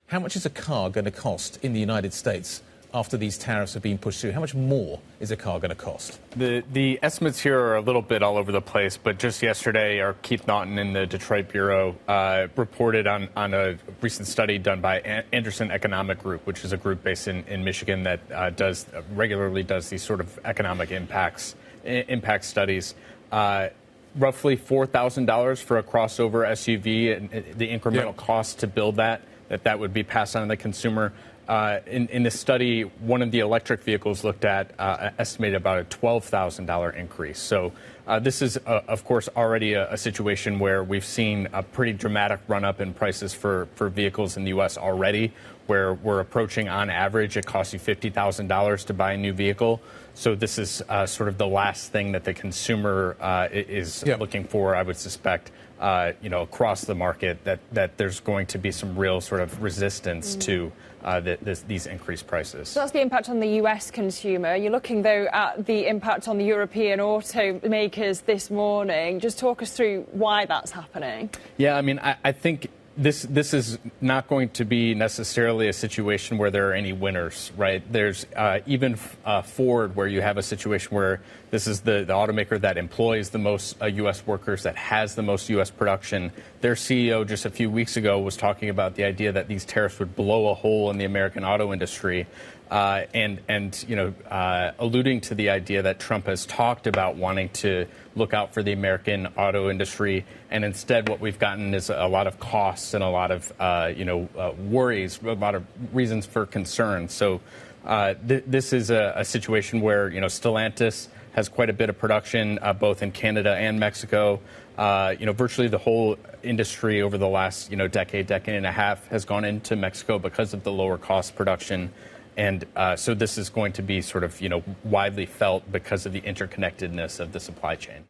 How much is a car going to cost in the United States after these tariffs have been pushed through? How much more is a car going to cost? The estimates here are a little bit all over the place, but just yesterday, our Keith Naughton in the Detroit Bureau reported on a recent study done by Anderson Economic Group, which is a group based in Michigan that regularly does these sort of economic impact studies. Roughly $4,000 for a crossover SUV, and the incremental cost to build that would be passed on to the consumer. In this study, one of the electric vehicles looked at estimated about a $12,000 increase. So this is, of course, already a situation where we've seen a pretty dramatic run-up in prices for vehicles in the U.S. already, where we're approaching, on average, it costs you $50,000 to buy a new vehicle. So this is sort of the last thing that the consumer is looking for, I would suspect, across the market, that there's going to be some real sort of resistance to these increased prices. So that's the impact on the U.S. consumer. You're looking, though, at the impact on the European automakers this morning. Just talk us through why that's happening. Yeah, I mean, I think this is not going to be necessarily a situation where there are any winners, right? There's even Ford, where you have a situation where this is the automaker that employs the most U.S. workers, that has the most U.S. production. Their CEO just a few weeks ago was talking about the idea that these tariffs would blow a hole in the American auto industry, and alluding to the idea that Trump has talked about wanting to look out for the American auto industry, and instead what we've gotten is a lot of costs and a lot of worries, a lot of reasons for concern. So this is a situation where Stellantis has quite a bit of production both in Canada and Mexico. Virtually the whole industry over the last decade and a half has gone into Mexico because of the lower cost production. And so this is going to be sort of widely felt because of the interconnectedness of the supply chain.